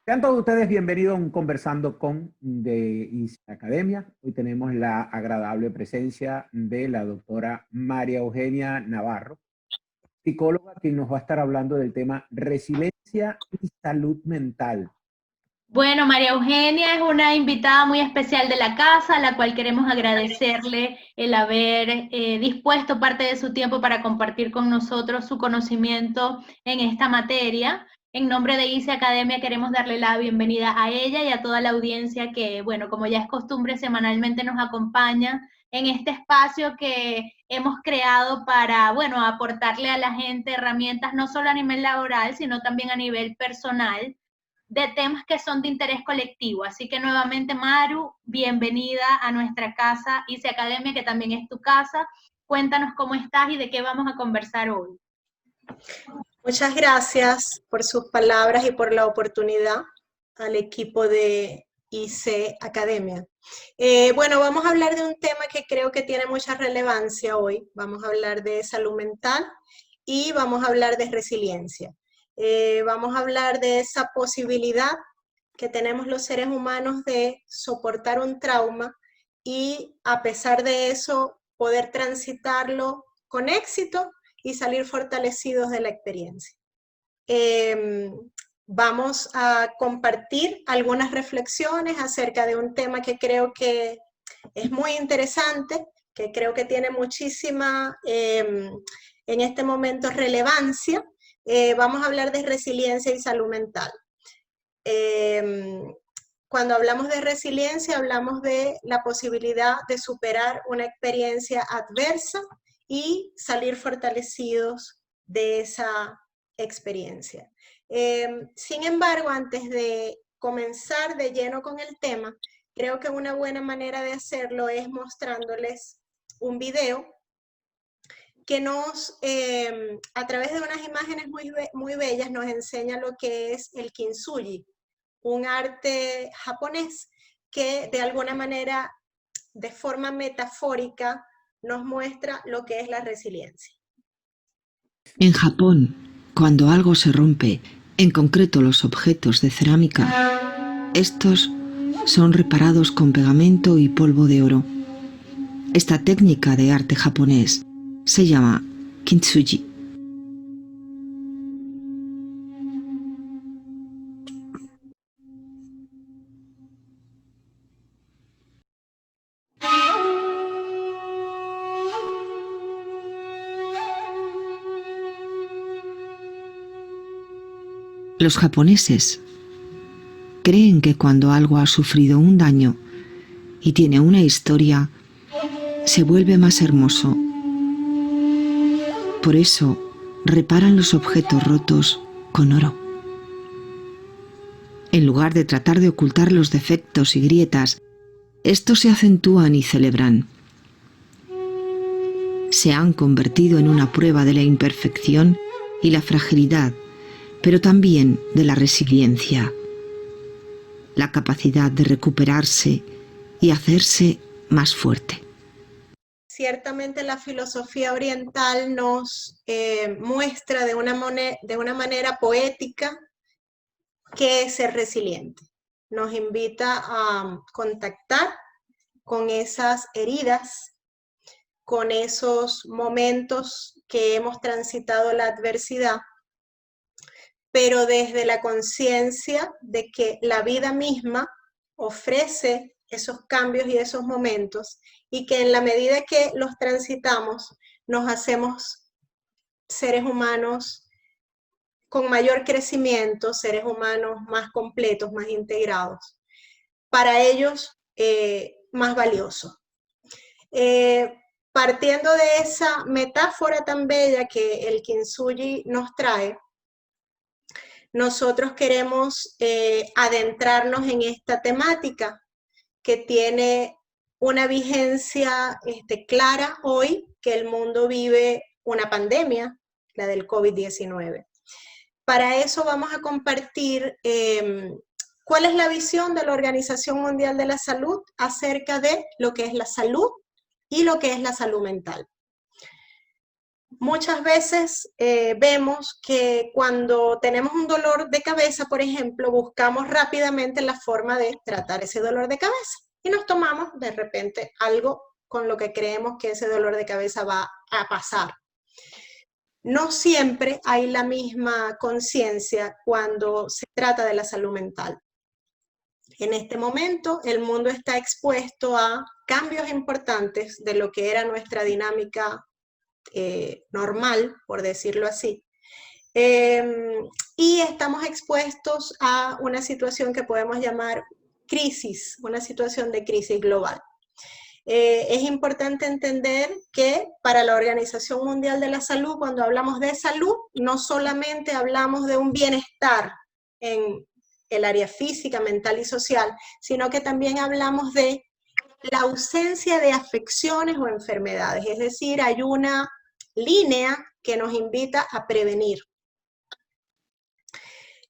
Sean todos ustedes bienvenidos a un Conversando con de ICE Academia. Hoy tenemos la agradable presencia de la doctora María Eugenia Navarro, psicóloga, que nos va a estar hablando del tema resiliencia y salud mental. Bueno, María Eugenia es una invitada muy especial de la casa, a la cual queremos agradecerle el haber dispuesto parte de su tiempo para compartir con nosotros su conocimiento en esta materia. En nombre de ICE Academia queremos darle la bienvenida a ella y a toda la audiencia que, bueno, como ya es costumbre, semanalmente nos acompaña en este espacio que hemos creado para, bueno, aportarle a la gente herramientas no solo a nivel laboral, sino también a nivel personal, de temas que son de interés colectivo. Así que nuevamente, Maru, bienvenida a nuestra casa ICE Academia, que también es tu casa. Cuéntanos cómo estás y de qué vamos a conversar hoy. Muchas gracias por sus palabras y por la oportunidad al equipo de ICE Academia. Bueno, vamos a hablar de un tema que creo que tiene mucha relevancia hoy. Vamos a hablar de salud mental y vamos a hablar de resiliencia. Vamos a hablar de esa posibilidad que tenemos los seres humanos de soportar un trauma y a pesar de eso poder transitarlo con éxito y salir fortalecidos de la experiencia. Vamos a compartir algunas reflexiones acerca de un tema que creo que es muy interesante, que creo que tiene muchísima, en este momento, relevancia. Vamos a hablar de resiliencia y salud mental. Cuando hablamos de resiliencia, hablamos de la posibilidad de superar una experiencia adversa y salir fortalecidos de esa experiencia. Sin embargo, antes de comenzar de lleno con el tema, creo que una buena manera de hacerlo es mostrándoles un video que nos, a través de unas imágenes muy bellas, nos enseña lo que es el kintsugi, un arte japonés que de alguna manera, de forma metafórica, nos muestra lo que es la resiliencia. En Japón, cuando algo se rompe, en concreto los objetos de cerámica, estos son reparados con pegamento y polvo de oro. Esta técnica de arte japonés se llama kintsugi. Los japoneses creen que cuando algo ha sufrido un daño y tiene una historia, se vuelve más hermoso. Por eso reparan los objetos rotos con oro. En lugar de tratar de ocultar los defectos y grietas, estos se acentúan y celebran. Se han convertido en una prueba de la imperfección y la fragilidad, pero también de la resiliencia, la capacidad de recuperarse y hacerse más fuerte. Ciertamente la filosofía oriental nos muestra de una manera poética qué es ser resiliente. Nos invita a contactar con esas heridas, con esos momentos que hemos transitado la adversidad, pero desde la conciencia de que la vida misma ofrece esos cambios y esos momentos, y que en la medida que los transitamos, nos hacemos seres humanos con mayor crecimiento, seres humanos más completos, más integrados, para ellos más valiosos. Partiendo de esa metáfora tan bella que el kintsugi nos trae, nosotros queremos adentrarnos en esta temática que tiene una vigencia clara hoy, que el mundo vive una pandemia, la del COVID-19. Para eso vamos a compartir cuál es la visión de la Organización Mundial de la Salud acerca de lo que es la salud y lo que es la salud mental. Muchas veces vemos que cuando tenemos un dolor de cabeza, por ejemplo, buscamos rápidamente la forma de tratar ese dolor de cabeza y nos tomamos de repente algo con lo que creemos que ese dolor de cabeza va a pasar. No siempre hay la misma conciencia cuando se trata de la salud mental. En este momento, el mundo está expuesto a cambios importantes de lo que era nuestra dinámica normal, por decirlo así. Y estamos expuestos a una situación que podemos llamar crisis, una situación de crisis global. Es importante entender que para la Organización Mundial de la Salud, cuando hablamos de salud, no solamente hablamos de un bienestar en el área física, mental y social, sino que también hablamos de la ausencia de afecciones o enfermedades, es decir, hay una línea que nos invita a prevenir.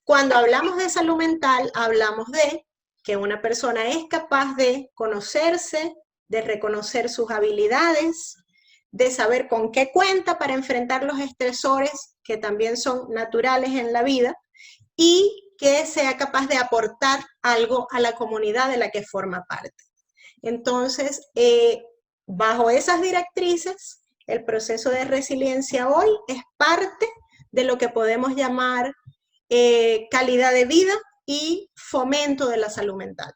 Cuando hablamos de salud mental, hablamos de que una persona es capaz de conocerse, de reconocer sus habilidades, de saber con qué cuenta para enfrentar los estresores que también son naturales en la vida y que sea capaz de aportar algo a la comunidad de la que forma parte. Entonces, bajo esas directrices, el proceso de resiliencia hoy es parte de lo que podemos llamar calidad de vida y fomento de la salud mental.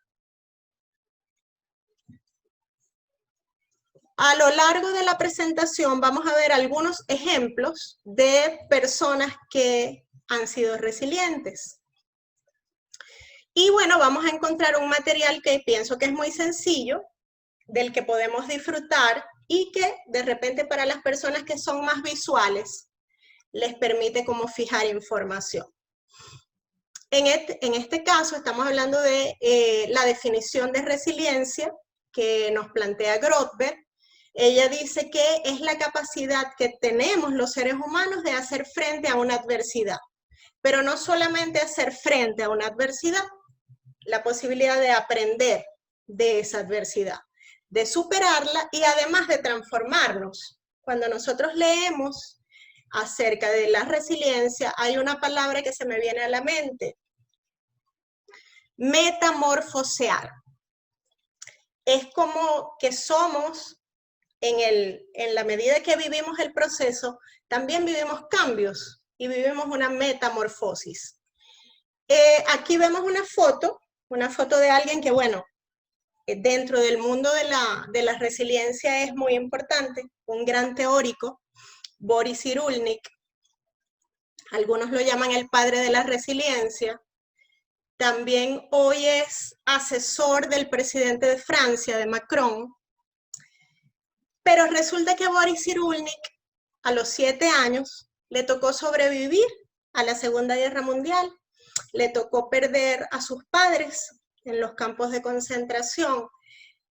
A lo largo de la presentación vamos a ver algunos ejemplos de personas que han sido resilientes. Y bueno, vamos a encontrar un material que pienso que es muy sencillo, del que podemos disfrutar y que de repente para las personas que son más visuales les permite como fijar información. En este caso estamos hablando de la definición de resiliencia que nos plantea Grotberg. Ella dice que es la capacidad que tenemos los seres humanos de hacer frente a una adversidad, pero no solamente hacer frente a una adversidad, la posibilidad de aprender de esa adversidad, de superarla y además de transformarnos. Cuando nosotros leemos acerca de la resiliencia, hay una palabra que se me viene a la mente: metamorfosear. Es como que somos, en la medida que vivimos el proceso, también vivimos cambios y vivimos una metamorfosis. Aquí vemos una foto de alguien que, bueno, dentro del mundo de la resiliencia es muy importante, un gran teórico, Boris Cyrulnik. Algunos lo llaman el padre de la resiliencia. También hoy es asesor del presidente de Francia, de Macron. Pero resulta que Boris Cyrulnik, a los 7 años, le tocó sobrevivir a la Segunda Guerra Mundial, le tocó perder a sus padres en los campos de concentración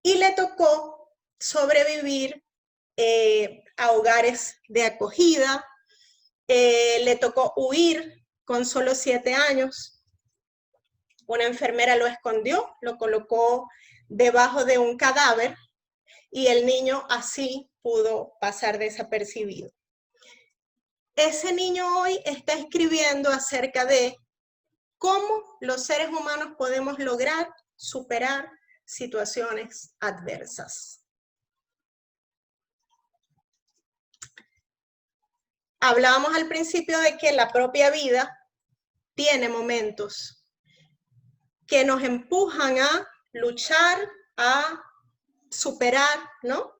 y le tocó sobrevivir a hogares de acogida, le tocó huir con solo 7 años. Una enfermera lo escondió, lo colocó debajo de un cadáver y el niño así pudo pasar desapercibido. Ese niño hoy está escribiendo acerca de cómo los seres humanos podemos lograr superar situaciones adversas. Hablábamos al principio de que la propia vida tiene momentos que nos empujan a luchar, a superar, ¿no?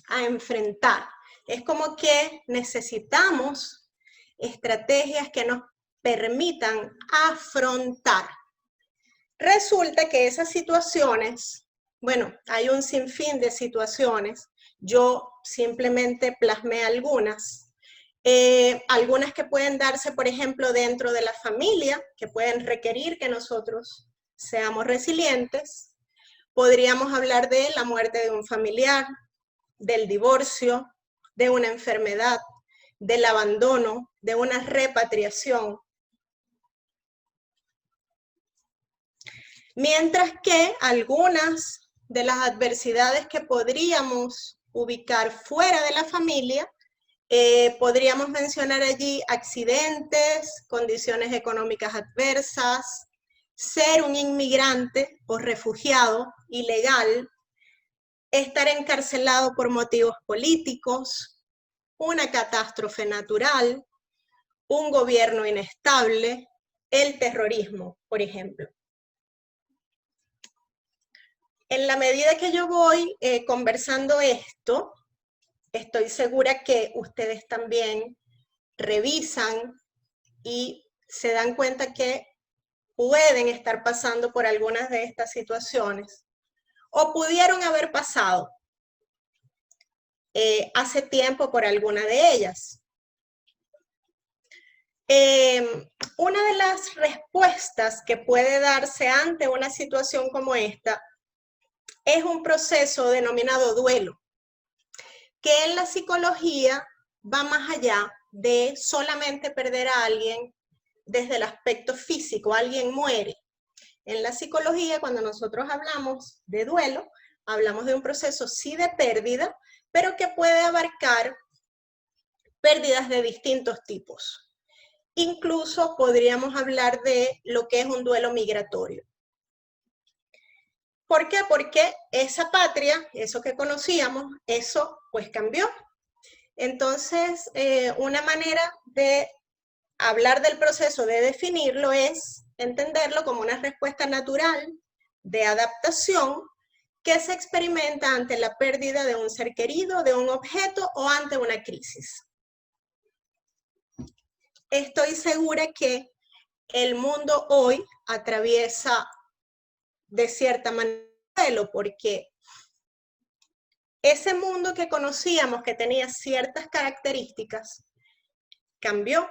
A enfrentar. Es como que necesitamos estrategias que nos permitan afrontar. Resulta que esas situaciones, bueno, hay un sinfín de situaciones, yo simplemente plasmé algunas. Algunas que pueden darse, por ejemplo, dentro de la familia, que pueden requerir que nosotros seamos resilientes. Podríamos hablar de la muerte de un familiar, del divorcio, de una enfermedad, del abandono, de una repatriación. Mientras que algunas de las adversidades que podríamos ubicar fuera de la familia Podríamos mencionar allí accidentes, condiciones económicas adversas, ser un inmigrante o refugiado ilegal, estar encarcelado por motivos políticos, una catástrofe natural, un gobierno inestable, el terrorismo, por ejemplo. En la medida que yo voy conversando esto, estoy segura que ustedes también revisan y se dan cuenta que pueden estar pasando por algunas de estas situaciones o pudieron haber pasado hace tiempo por alguna de ellas. Una de las respuestas que puede darse ante una situación como esta es un proceso denominado duelo, que en la psicología va más allá de solamente perder a alguien desde el aspecto físico, alguien muere. En la psicología, cuando nosotros hablamos de duelo, hablamos de un proceso sí de pérdida, pero que puede abarcar pérdidas de distintos tipos. Incluso podríamos hablar de lo que es un duelo migratorio. ¿Por qué? Porque esa patria, eso que conocíamos, eso pues cambió. Entonces, una manera de hablar del proceso, de definirlo, es entenderlo como una respuesta natural de adaptación que se experimenta ante la pérdida de un ser querido, de un objeto o ante una crisis. Estoy segura que el mundo hoy atraviesa de cierta manera duelo, porque ese mundo que conocíamos, que tenía ciertas características, cambió.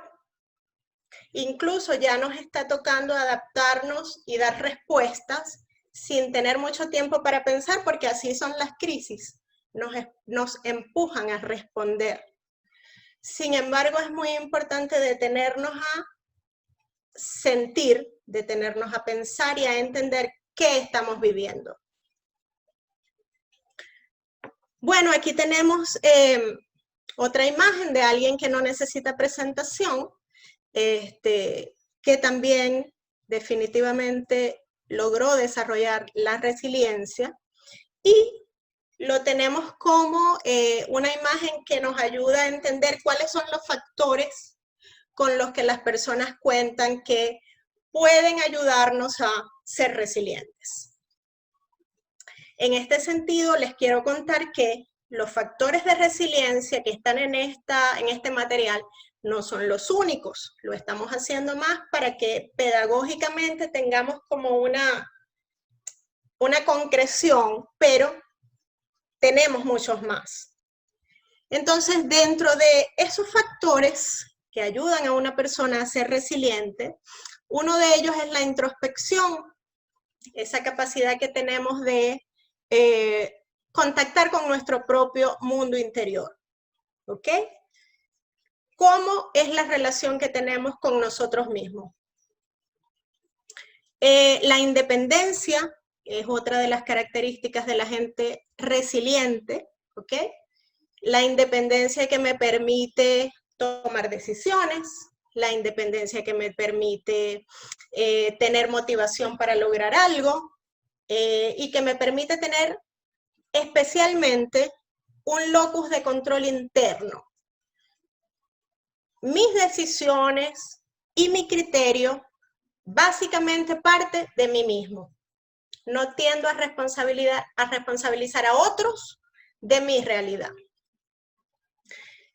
Incluso ya nos está tocando adaptarnos y dar respuestas sin tener mucho tiempo para pensar, porque así son las crisis, nos empujan a responder. Sin embargo, es muy importante detenernos a sentir, detenernos a pensar y a entender qué estamos viviendo. Bueno, aquí tenemos otra imagen de alguien que no necesita presentación, que también definitivamente logró desarrollar la resiliencia, y lo tenemos como una imagen que nos ayuda a entender cuáles son los factores con los que las personas cuentan que pueden ayudarnos a ser resilientes. En este sentido, les quiero contar que los factores de resiliencia que están en este material no son los únicos. Lo estamos haciendo más para que pedagógicamente tengamos como una concreción, pero tenemos muchos más. Entonces, dentro de esos factores que ayudan a una persona a ser resiliente, uno de ellos es la introspección, esa capacidad que tenemos de contactar con nuestro propio mundo interior. ¿Ok? ¿Cómo es la relación que tenemos con nosotros mismos? La independencia es otra de las características de la gente resiliente. ¿Ok? La independencia que me permite tomar decisiones, la independencia que me permite tener motivación para lograr algo, y que me permite tener especialmente un locus de control interno. Mis decisiones y mi criterio básicamente parte de mí mismo. No tiendo a responsabilizar a otros de mi realidad.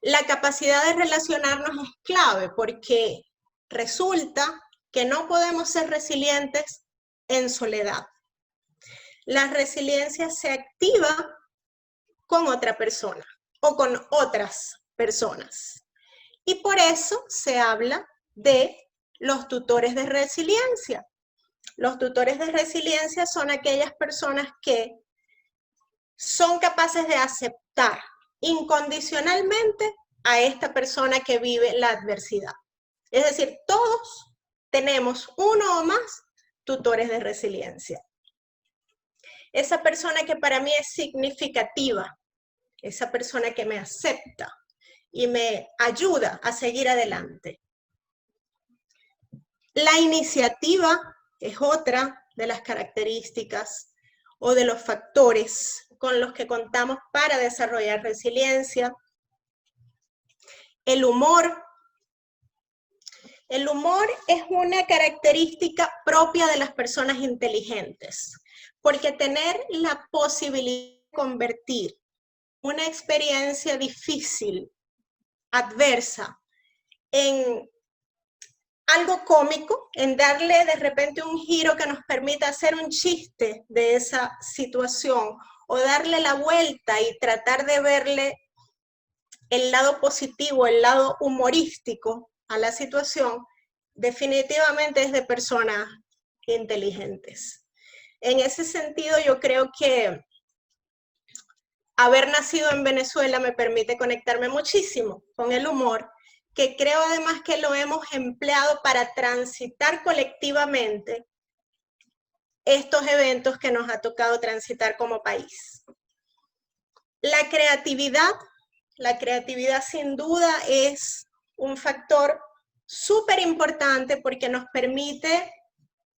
La capacidad de relacionarnos es clave, porque resulta que no podemos ser resilientes en soledad. La resiliencia se activa con otra persona o con otras personas. Y por eso se habla de los tutores de resiliencia. Los tutores de resiliencia son aquellas personas que son capaces de aceptar incondicionalmente a esta persona que vive la adversidad. Es decir, todos tenemos uno o más tutores de resiliencia. Esa persona que para mí es significativa, esa persona que me acepta, y me ayuda a seguir adelante. La iniciativa es otra de las características o de los factores con los que contamos para desarrollar resiliencia. El humor. El humor es una característica propia de las personas inteligentes, porque tener la posibilidad de convertir una experiencia difícil, adversa, en algo cómico, en darle de repente un giro que nos permita hacer un chiste de esa situación, o darle la vuelta y tratar de verle el lado positivo, el lado humorístico a la situación, definitivamente es de personas inteligentes. En ese sentido, yo creo que haber nacido en Venezuela me permite conectarme muchísimo con el humor, que creo además que lo hemos empleado para transitar colectivamente estos eventos que nos ha tocado transitar como país. La creatividad sin duda es un factor súper importante porque nos permite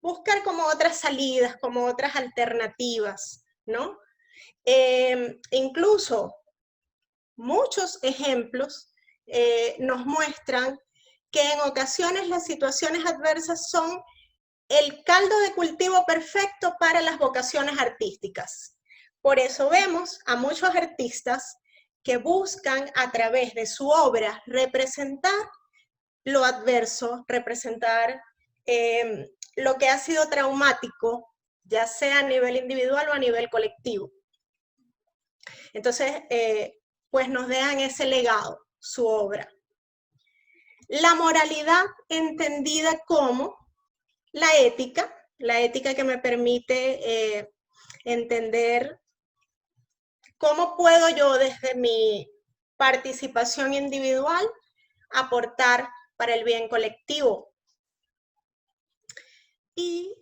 buscar como otras salidas, como otras alternativas, ¿no? Incluso muchos ejemplos nos muestran que en ocasiones las situaciones adversas son el caldo de cultivo perfecto para las vocaciones artísticas. Por eso vemos a muchos artistas que buscan a través de su obra representar lo adverso, representar lo que ha sido traumático, ya sea a nivel individual o a nivel colectivo. Entonces, pues nos dejan ese legado, su obra. La moralidad entendida como la ética que me permite entender cómo puedo yo desde mi participación individual aportar para el bien colectivo. Y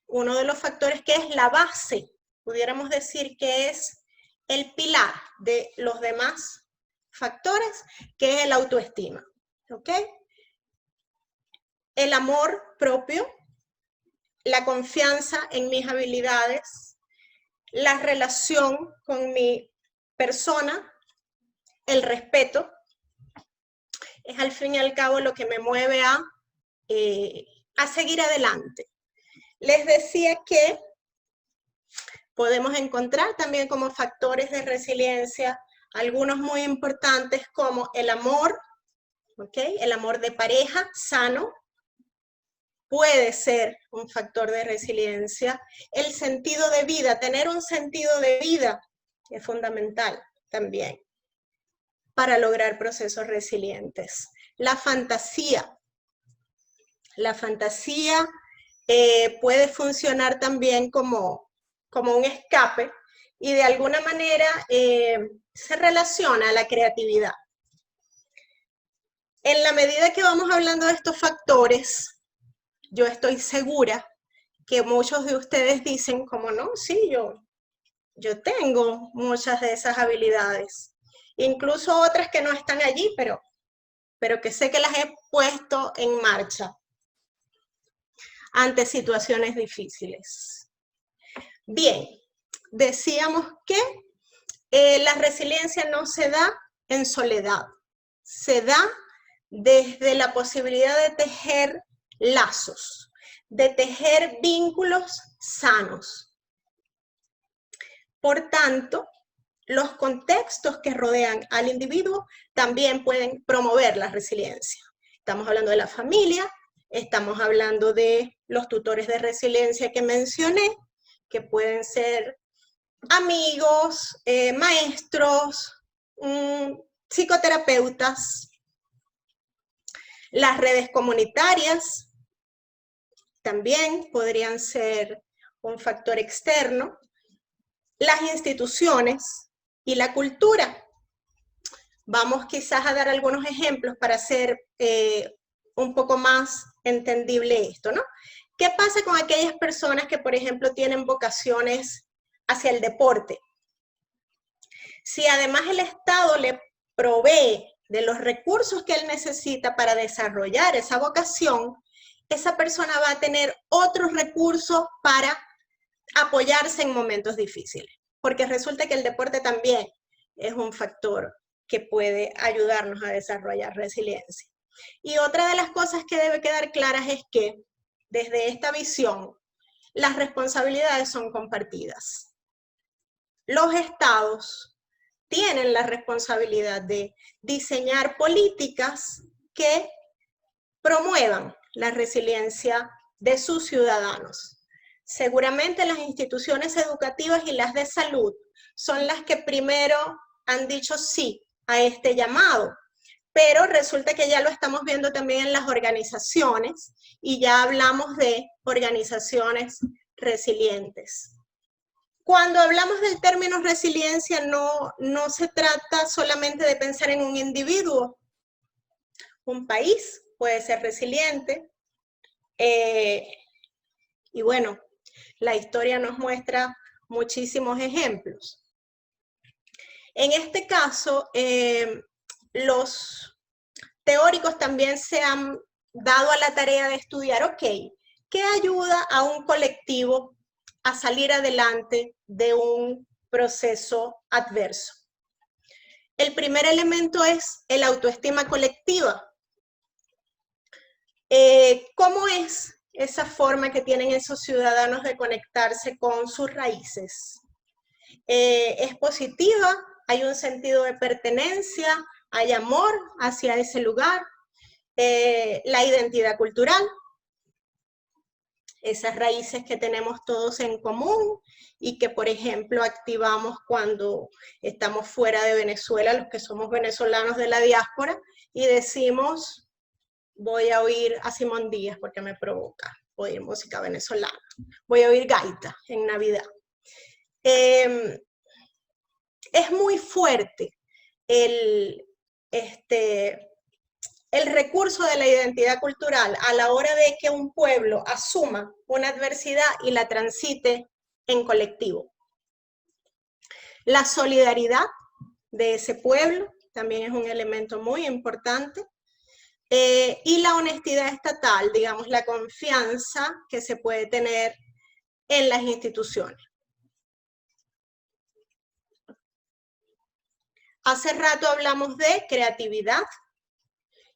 uno de los factores que es la base, pudiéramos decir que es el pilar de los demás factores, que es el autoestima, ¿ok? El amor propio, la confianza en mis habilidades, la relación con mi persona, el respeto, es al fin y al cabo lo que me mueve a seguir adelante. Les decía que podemos encontrar también como factores de resiliencia algunos muy importantes como el amor, ¿ok? El amor de pareja sano puede ser un factor de resiliencia. El sentido de vida, tener un sentido de vida es fundamental también para lograr procesos resilientes. La fantasía puede funcionar también como un escape y de alguna manera se relaciona a la creatividad. En la medida que vamos hablando de estos factores, yo estoy segura que muchos de ustedes dicen, como no, sí, yo tengo muchas de esas habilidades, incluso otras que no están allí, pero que sé que las he puesto en marcha ante situaciones difíciles. Bien, decíamos que la resiliencia no se da en soledad, se da desde la posibilidad de tejer lazos, de tejer vínculos sanos. Por tanto, los contextos que rodean al individuo también pueden promover la resiliencia. Estamos hablando de la familia, estamos hablando de los tutores de resiliencia que mencioné, que pueden ser amigos, maestros, psicoterapeutas, las redes comunitarias también podrían ser un factor externo, las instituciones y la cultura. Vamos quizás a dar algunos ejemplos para hacer un poco más entendible esto, ¿no? ¿Qué pasa con aquellas personas que, por ejemplo, tienen vocaciones hacia el deporte? Si además el Estado le provee de los recursos que él necesita para desarrollar esa vocación, esa persona va a tener otros recursos para apoyarse en momentos difíciles. Porque resulta que el deporte también es un factor que puede ayudarnos a desarrollar resiliencia. Y otra de las cosas que debe quedar claras es que desde esta visión, las responsabilidades son compartidas. Los estados tienen la responsabilidad de diseñar políticas que promuevan la resiliencia de sus ciudadanos. Seguramente las instituciones educativas y las de salud son las que primero han dicho sí a este llamado, pero resulta que ya lo estamos viendo también en las organizaciones y ya hablamos de organizaciones resilientes. Cuando hablamos del término resiliencia no se trata solamente de pensar en un individuo. Un país puede ser resiliente y bueno, la historia nos muestra muchísimos ejemplos. En este caso, los teóricos también se han dado a la tarea de estudiar, ok, ¿qué ayuda a un colectivo a salir adelante de un proceso adverso? El primer elemento es el autoestima colectiva. ¿Cómo es esa forma que tienen esos ciudadanos de conectarse con sus raíces? ¿Es positiva? ¿Hay un sentido de pertenencia? ¿Hay amor hacia ese lugar? La identidad cultural, esas raíces que tenemos todos en común y que, por ejemplo, activamos cuando estamos fuera de Venezuela, los que somos venezolanos de la diáspora, y decimos, voy a oír a Simón Díaz porque me provoca oír música venezolana, voy a oír gaita en Navidad. Es muy fuerte el recurso de la identidad cultural a la hora de que un pueblo asuma una adversidad y la transite en colectivo. La solidaridad de ese pueblo también es un elemento muy importante. Y la honestidad estatal, digamos, la confianza que se puede tener en las instituciones. Hace rato hablamos de creatividad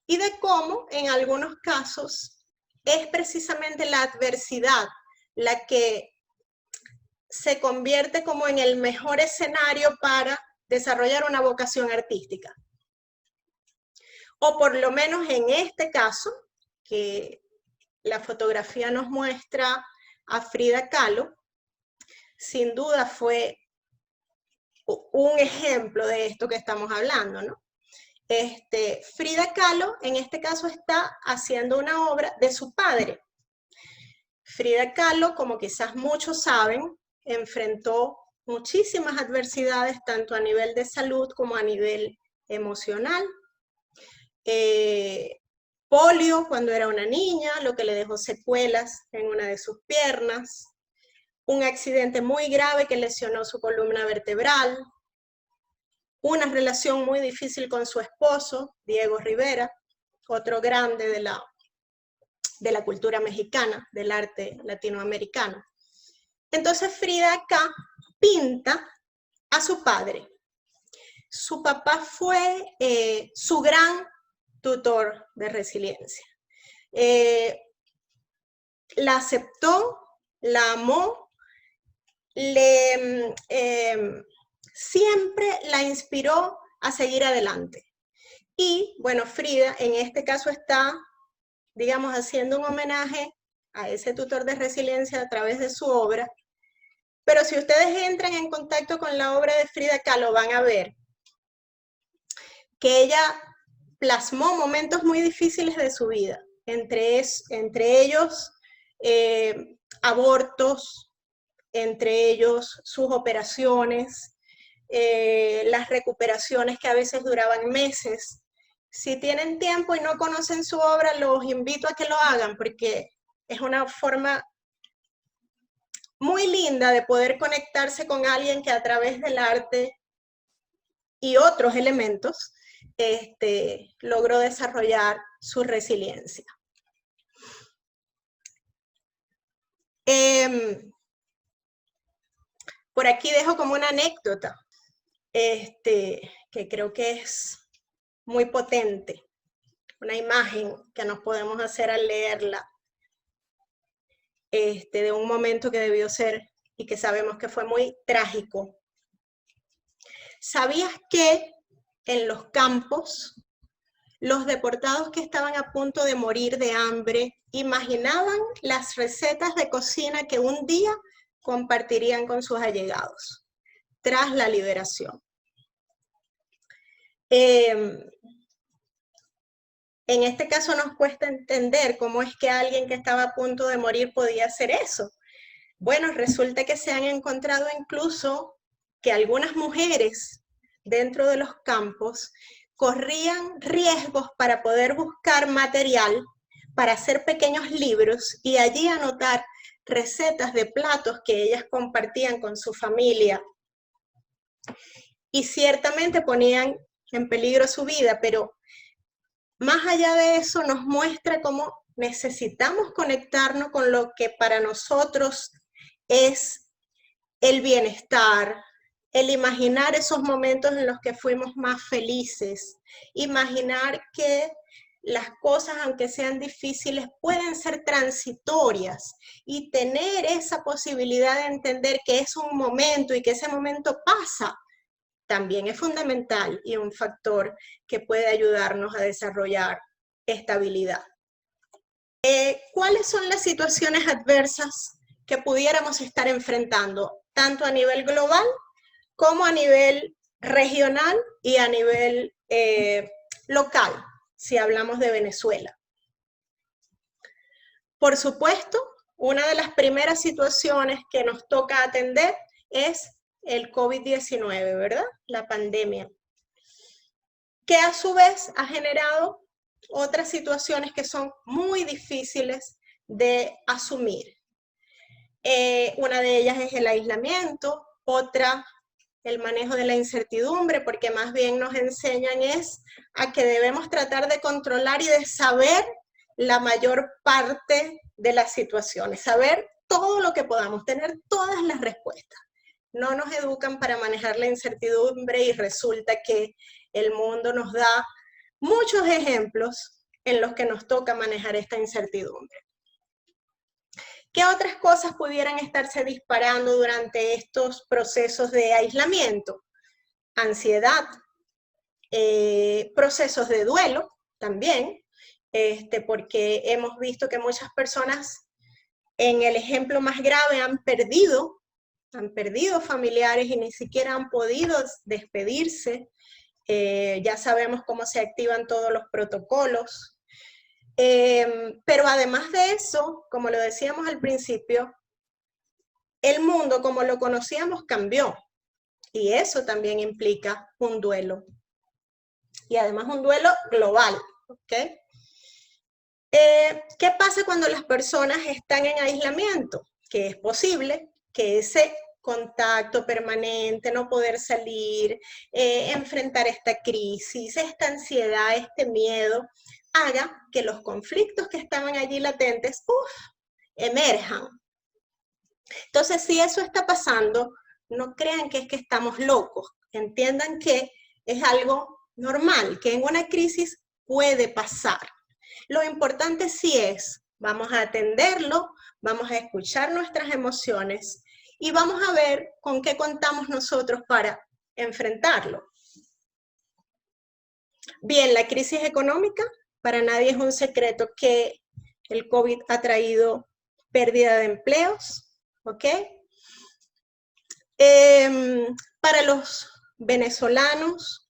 y de cómo en algunos casos es precisamente la adversidad la que se convierte como en el mejor escenario para desarrollar una vocación artística. O por lo menos en este caso, que la fotografía nos muestra a Frida Kahlo, sin duda fue un ejemplo de esto que estamos hablando, ¿no? Frida Kahlo, en este caso, está haciendo una obra de su padre. Frida Kahlo, como quizás muchos saben, enfrentó muchísimas adversidades, tanto a nivel de salud como a nivel emocional. Polio cuando era una niña, lo que le dejó secuelas en una de sus piernas. Un accidente muy grave que lesionó su columna vertebral, una relación muy difícil con su esposo, Diego Rivera, otro grande de la cultura mexicana, del arte latinoamericano. Entonces Frida acá pinta a su padre. Su papá fue su gran tutor de resiliencia. La aceptó, la amó, siempre la inspiró a seguir adelante. Y bueno, Frida en este caso está, digamos, haciendo un homenaje a ese tutor de resiliencia a través de su obra. Pero si ustedes entran en contacto con la obra de Frida Kahlo, van a ver que ella plasmó momentos muy difíciles de su vida, entre ellos abortos, entre ellos sus operaciones, las recuperaciones que a veces duraban meses. Si tienen tiempo y no conocen su obra, los invito a que lo hagan, porque es una forma muy linda de poder conectarse con alguien que a través del arte y otros elementos logró desarrollar su resiliencia. Por aquí dejo como una anécdota, que creo que es muy potente, una imagen que nos podemos hacer al leerla, de un momento que debió ser y que sabemos que fue muy trágico. ¿Sabías que en los campos, los deportados que estaban a punto de morir de hambre imaginaban las recetas de cocina que un día compartirían con sus allegados tras la liberación? En este caso nos cuesta entender cómo es que alguien que estaba a punto de morir podía hacer eso. Bueno, resulta que se han encontrado incluso que algunas mujeres dentro de los campos corrían riesgos para poder buscar material para hacer pequeños libros y allí anotar recetas de platos que ellas compartían con su familia. Y ciertamente ponían en peligro su vida, pero más allá de eso nos muestra cómo necesitamos conectarnos con lo que para nosotros es el bienestar, el imaginar esos momentos en los que fuimos más felices, imaginar que las cosas, aunque sean difíciles, pueden ser transitorias y tener esa posibilidad de entender que es un momento y que ese momento pasa, también es fundamental y un factor que puede ayudarnos a desarrollar estabilidad. ¿Cuáles son las situaciones adversas que pudiéramos estar enfrentando, tanto a nivel global como a nivel regional y a nivel local, si hablamos de Venezuela? Por supuesto, una de las primeras situaciones que nos toca atender es el COVID-19, ¿verdad? La pandemia, que a su vez ha generado otras situaciones que son muy difíciles de asumir. Una de ellas es el aislamiento, otra el manejo de la incertidumbre, porque más bien nos enseñan es a que debemos tratar de controlar y de saber la mayor parte de las situaciones, saber todo lo que podamos, tener todas las respuestas. No nos educan para manejar la incertidumbre y resulta que el mundo nos da muchos ejemplos en los que nos toca manejar esta incertidumbre. ¿Qué otras cosas pudieran estarse disparando durante estos procesos de aislamiento? Ansiedad, procesos de duelo también, porque hemos visto que muchas personas, en el ejemplo más grave, han perdido familiares y ni siquiera han podido despedirse. Ya sabemos cómo se activan todos los protocolos. Pero además de eso, como lo decíamos al principio, el mundo como lo conocíamos cambió. Y eso también implica un duelo. Y además un duelo global, ¿ok? ¿Qué pasa cuando las personas están en aislamiento? Que es posible que ese contacto permanente, no poder salir, enfrentar esta crisis, esta ansiedad, este miedo, haga que los conflictos que estaban allí latentes, emerjan. Entonces, si eso está pasando, no crean que es que estamos locos, entiendan que es algo normal, que en una crisis puede pasar. Lo importante sí es, vamos a atenderlo, vamos a escuchar nuestras emociones y vamos a ver con qué contamos nosotros para enfrentarlo. Bien, la crisis económica, para nadie es un secreto que el COVID ha traído pérdida de empleos, ¿ok? Para los venezolanos,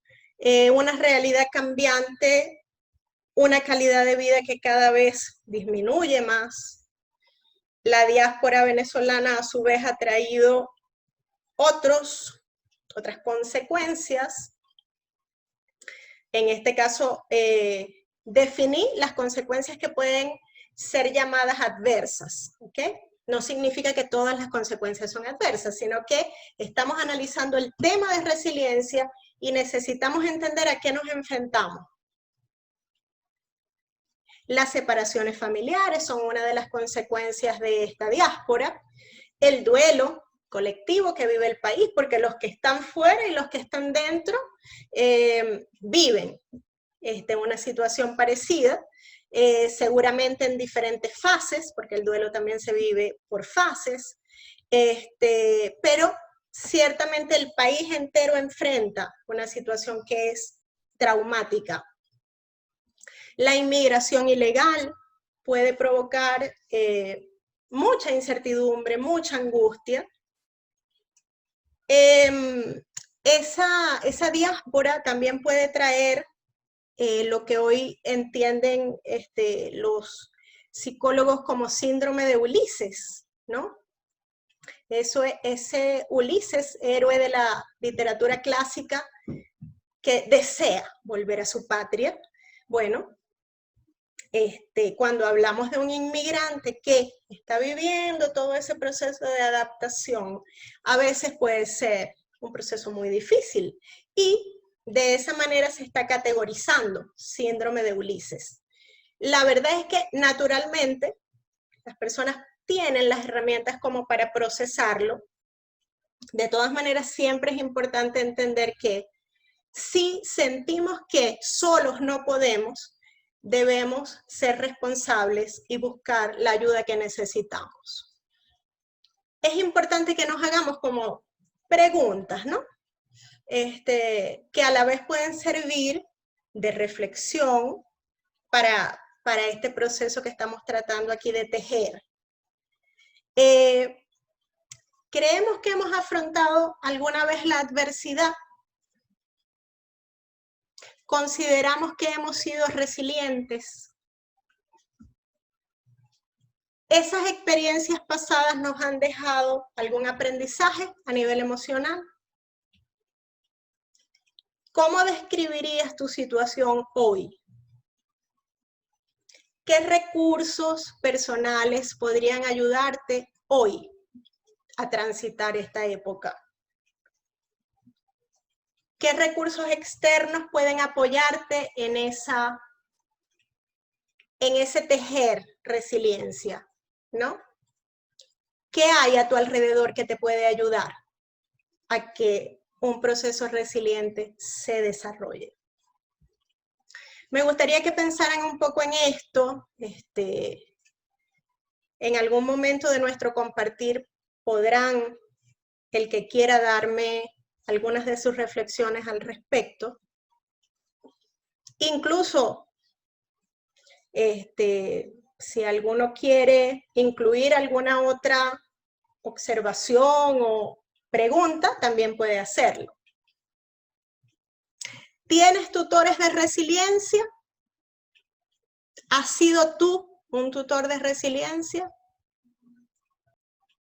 una realidad cambiante, una calidad de vida que cada vez disminuye más. La diáspora venezolana a su vez ha traído otras consecuencias. En este caso, definí las consecuencias que pueden ser llamadas adversas, ¿ok? No significa que todas las consecuencias son adversas, sino que estamos analizando el tema de resiliencia y necesitamos entender a qué nos enfrentamos. Las separaciones familiares son una de las consecuencias de esta diáspora, el duelo colectivo que vive el país, porque los que están fuera y los que están dentro viven una situación parecida, seguramente en diferentes fases, porque el duelo también se vive por fases, pero ciertamente el país entero enfrenta una situación que es traumática. La inmigración ilegal puede provocar mucha incertidumbre, mucha angustia. Esa diáspora también puede traer lo que hoy entienden los psicólogos como síndrome de Ulises, ¿no? Ese Ulises, héroe de la literatura clásica, que desea volver a su patria. Bueno, cuando hablamos de un inmigrante que está viviendo todo ese proceso de adaptación, a veces puede ser un proceso muy difícil y de esa manera se está categorizando síndrome de Ulises. La verdad es que naturalmente las personas tienen las herramientas como para procesarlo. De todas maneras, siempre es importante entender que si sentimos que solos no podemos, debemos ser responsables y buscar la ayuda que necesitamos. Es importante que nos hagamos como preguntas, ¿no? Que a la vez pueden servir de reflexión para este proceso que estamos tratando aquí de tejer. ¿Creemos que hemos afrontado alguna vez la adversidad? ¿Consideramos que hemos sido resilientes? ¿Esas experiencias pasadas nos han dejado algún aprendizaje a nivel emocional? ¿Cómo describirías tu situación hoy? ¿Qué recursos personales podrían ayudarte hoy a transitar esta época? ¿Qué recursos externos pueden apoyarte en ese tejer resiliencia, ¿no? ¿Qué hay a tu alrededor que te puede ayudar a que un proceso resiliente se desarrolle? Me gustaría que pensaran un poco en esto. En algún momento de nuestro compartir podrán, el que quiera, darme algunas de sus reflexiones al respecto. Incluso, si alguno quiere incluir alguna otra observación o pregunta, también puede hacerlo. ¿Tienes tutores de resiliencia? ¿Has sido tú un tutor de resiliencia?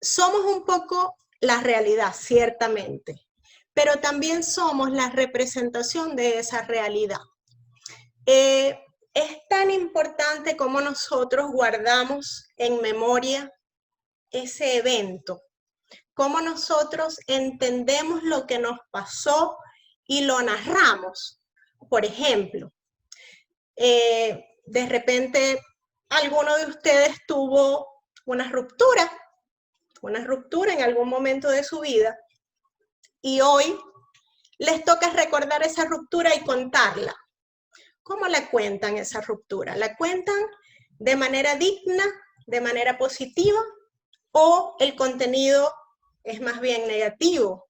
Somos un poco la realidad, ciertamente, pero también somos la representación de esa realidad. Es tan importante como nosotros guardamos en memoria ese evento, cómo nosotros entendemos lo que nos pasó y lo narramos. Por ejemplo, de repente alguno de ustedes tuvo una ruptura en algún momento de su vida y hoy les toca recordar esa ruptura y contarla. ¿Cómo la cuentan esa ruptura? ¿La cuentan de manera digna, de manera positiva, o el contenido es más bien negativo?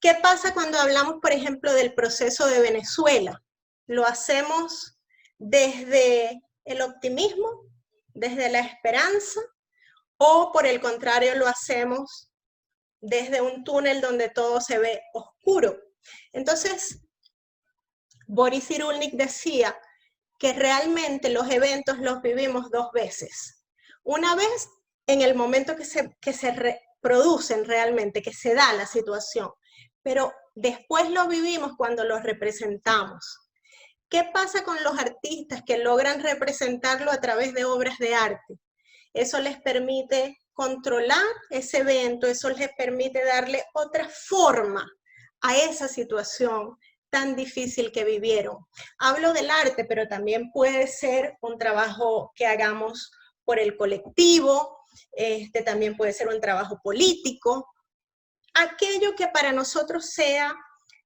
¿Qué pasa cuando hablamos, por ejemplo, del proceso de Venezuela? ¿Lo hacemos desde el optimismo, desde la esperanza, o por el contrario lo hacemos desde un túnel donde todo se ve oscuro? Entonces, Boris Cyrulnik decía que realmente los eventos los vivimos dos veces. Una vez en el momento que se reproducen realmente, que se da la situación, pero después lo vivimos cuando los representamos. ¿Qué pasa con los artistas que logran representarlo a través de obras de arte? Eso les permite controlar ese evento, eso les permite darle otra forma a esa situación tan difícil que vivieron. Hablo del arte, pero también puede ser un trabajo que hagamos por el colectivo, también puede ser un trabajo político, aquello que para nosotros sea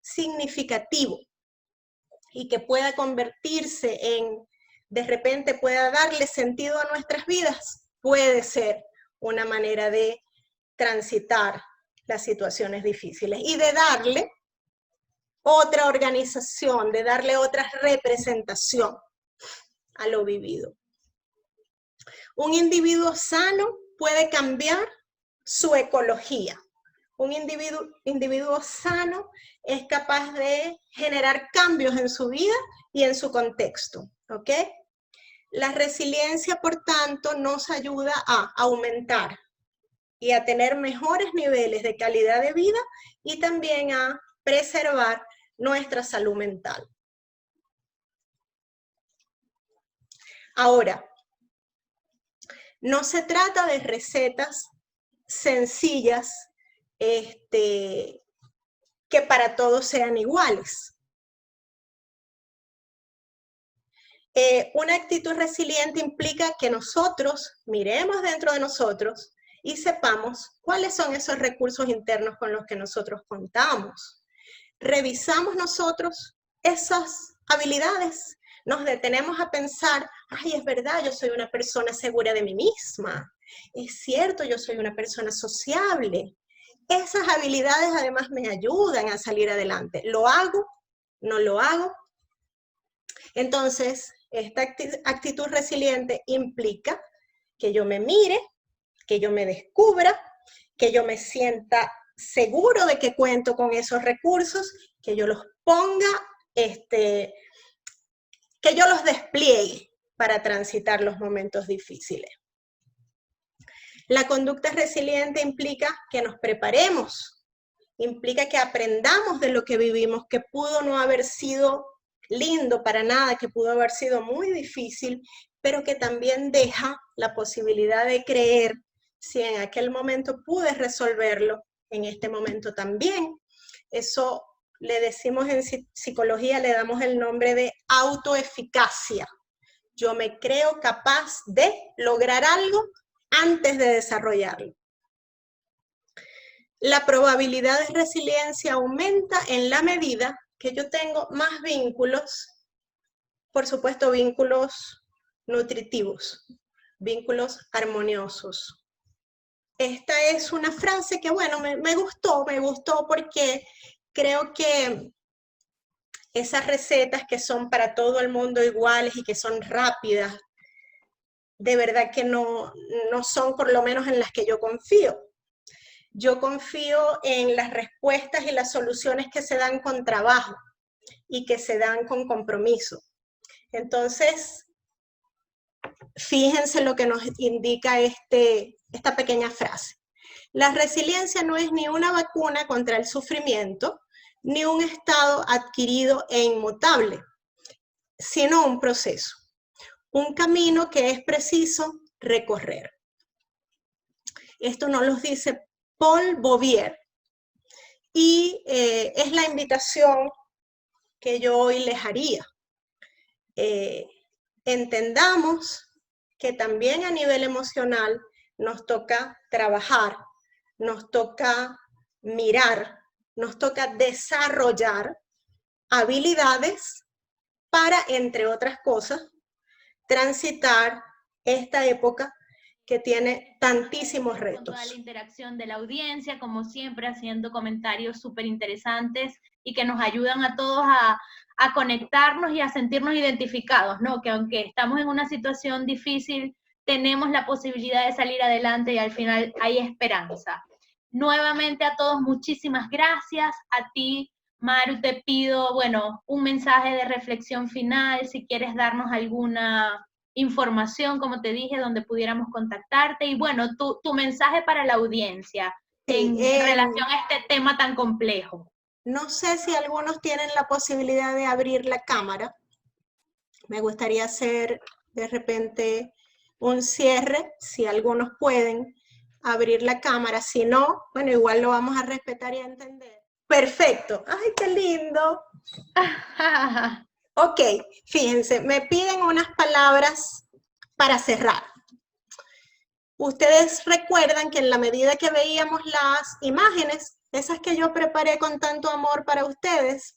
significativo y que pueda convertirse en, de repente pueda darle sentido a nuestras vidas, puede ser una manera de transitar las situaciones difíciles y de darle otra organización, de darle otra representación a lo vivido. Un individuo sano puede cambiar su ecología. Un individuo sano es capaz de generar cambios en su vida y en su contexto, ¿ok? La resiliencia, por tanto, nos ayuda a aumentar y a tener mejores niveles de calidad de vida y también a preservar nuestra salud mental. Ahora, no se trata de recetas sencillas que para todos sean iguales. Una actitud resiliente implica que nosotros miremos dentro de nosotros y sepamos cuáles son esos recursos internos con los que nosotros contamos. Revisamos nosotros esas habilidades, nos detenemos a pensar, ay, es verdad, yo soy una persona segura de mí misma, es cierto, yo soy una persona sociable. Esas habilidades además me ayudan a salir adelante. ¿Lo hago? ¿No lo hago? Entonces, esta actitud resiliente implica que yo me mire, que yo me descubra, que yo me sienta seguro de que cuento con esos recursos, que yo los ponga, que yo los despliegue para transitar los momentos difíciles. La conducta resiliente implica que nos preparemos, implica que aprendamos de lo que vivimos, que pudo no haber sido lindo para nada, que pudo haber sido muy difícil, pero que también deja la posibilidad de creer, si en aquel momento pude resolverlo, en este momento también. Eso le decimos en psicología, le damos el nombre de autoeficacia. Yo me creo capaz de lograr algo antes de desarrollarlo. La probabilidad de resiliencia aumenta en la medida que yo tengo más vínculos, por supuesto vínculos nutritivos, vínculos armoniosos. Esta es una frase que, bueno, me gustó porque creo que esas recetas que son para todo el mundo iguales y que son rápidas, de verdad que no son por lo menos en las que yo confío. Yo confío en las respuestas y las soluciones que se dan con trabajo y que se dan con compromiso. Entonces, fíjense lo que nos indica esta pequeña frase. La resiliencia no es ni una vacuna contra el sufrimiento, ni un estado adquirido e inmutable, sino un proceso, un camino que es preciso recorrer. Esto nos lo dice Paul Bouvier, y es la invitación que yo hoy les haría. Entendamos que también a nivel emocional nos toca trabajar, nos toca mirar, nos toca desarrollar habilidades para, entre otras cosas, transitar esta época que tiene tantísimos retos. Con toda la interacción de la audiencia, como siempre, haciendo comentarios súper interesantes y que nos ayudan a todos a conectarnos y a sentirnos identificados, ¿no? Que aunque estamos en una situación difícil, tenemos la posibilidad de salir adelante y al final hay esperanza. Nuevamente a todos, muchísimas gracias. A ti, Maru, te pido, bueno, un mensaje de reflexión final, si quieres darnos alguna información, como te dije, donde pudiéramos contactarte, y bueno, tu mensaje para la audiencia en relación a este tema tan complejo. No sé si algunos tienen la posibilidad de abrir la cámara. Me gustaría hacer de repente un cierre, si algunos pueden abrir la cámara. Si no, bueno, igual lo vamos a respetar y a entender. Perfecto. ¡Ay, qué lindo! Ok, fíjense, me piden unas palabras para cerrar. Ustedes recuerdan que en la medida que veíamos las imágenes, esas que yo preparé con tanto amor para ustedes,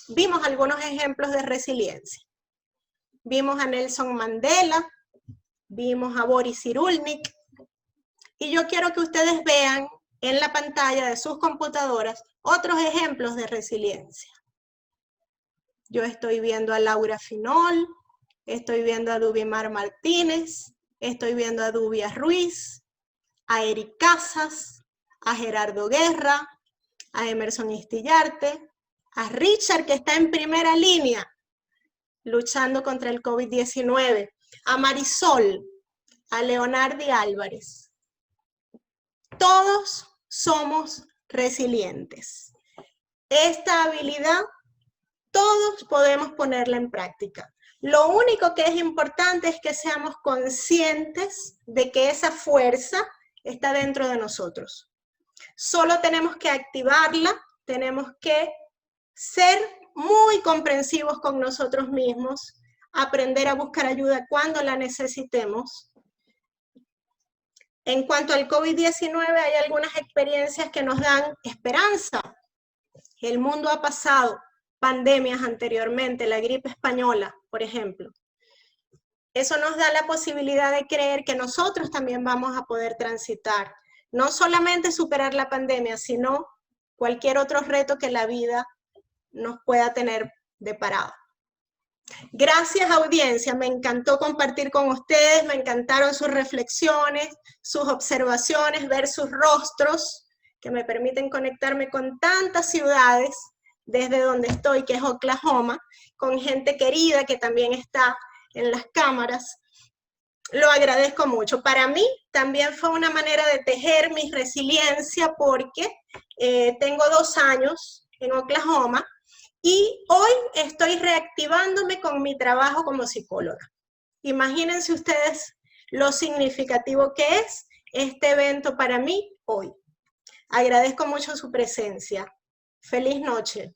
vimos algunos ejemplos de resiliencia. Vimos a Nelson Mandela, vimos a Boris Cyrulnik, y yo quiero que ustedes vean en la pantalla de sus computadoras otros ejemplos de resiliencia. Yo estoy viendo a Laura Finol, estoy viendo a Dubimar Martínez, estoy viendo a Dubia Ruiz, a Eric Casas, a Gerardo Guerra, a Emerson Istillarte, a Richard, que está en primera línea luchando contra el COVID-19, a Marisol, a Leonardi Álvarez. Todos somos resilientes. Esta habilidad todos podemos ponerla en práctica. Lo único que es importante es que seamos conscientes de que esa fuerza está dentro de nosotros. Solo tenemos que activarla, tenemos que ser muy comprensivos con nosotros mismos, aprender a buscar ayuda cuando la necesitemos. En cuanto al COVID-19, hay algunas experiencias que nos dan esperanza. El mundo ha pasado pandemias anteriormente, la gripe española, por ejemplo. Eso nos da la posibilidad de creer que nosotros también vamos a poder transitar, no solamente superar la pandemia, sino cualquier otro reto que la vida nos pueda tener deparado. Gracias, audiencia, me encantó compartir con ustedes, me encantaron sus reflexiones, sus observaciones, ver sus rostros, que me permiten conectarme con tantas ciudades, desde donde estoy, que es Oklahoma, con gente querida que también está en las cámaras. Lo agradezco mucho. Para mí también fue una manera de tejer mi resiliencia porque tengo 2 años en Oklahoma y hoy estoy reactivándome con mi trabajo como psicóloga. Imagínense ustedes lo significativo que es este evento para mí hoy. Agradezco mucho su presencia. Feliz noche.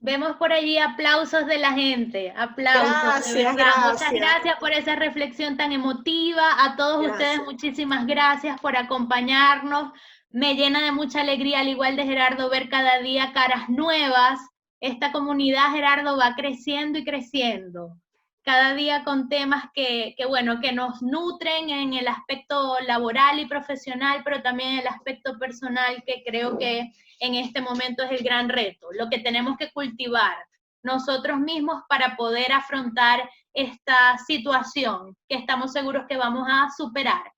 Vemos por allí aplausos de la gente, aplausos. Gracias, de verdad. gracias. Muchas gracias por esa reflexión tan emotiva. A todos ustedes, muchísimas gracias por acompañarnos. Me llena de mucha alegría, al igual de Gerardo, ver cada día caras nuevas. Esta comunidad, Gerardo, va creciendo y creciendo. Cada día con temas que nos nutren en el aspecto laboral y profesional, pero también en el aspecto personal, que creo que en este momento es el gran reto, lo que tenemos que cultivar nosotros mismos para poder afrontar esta situación que estamos seguros que vamos a superar.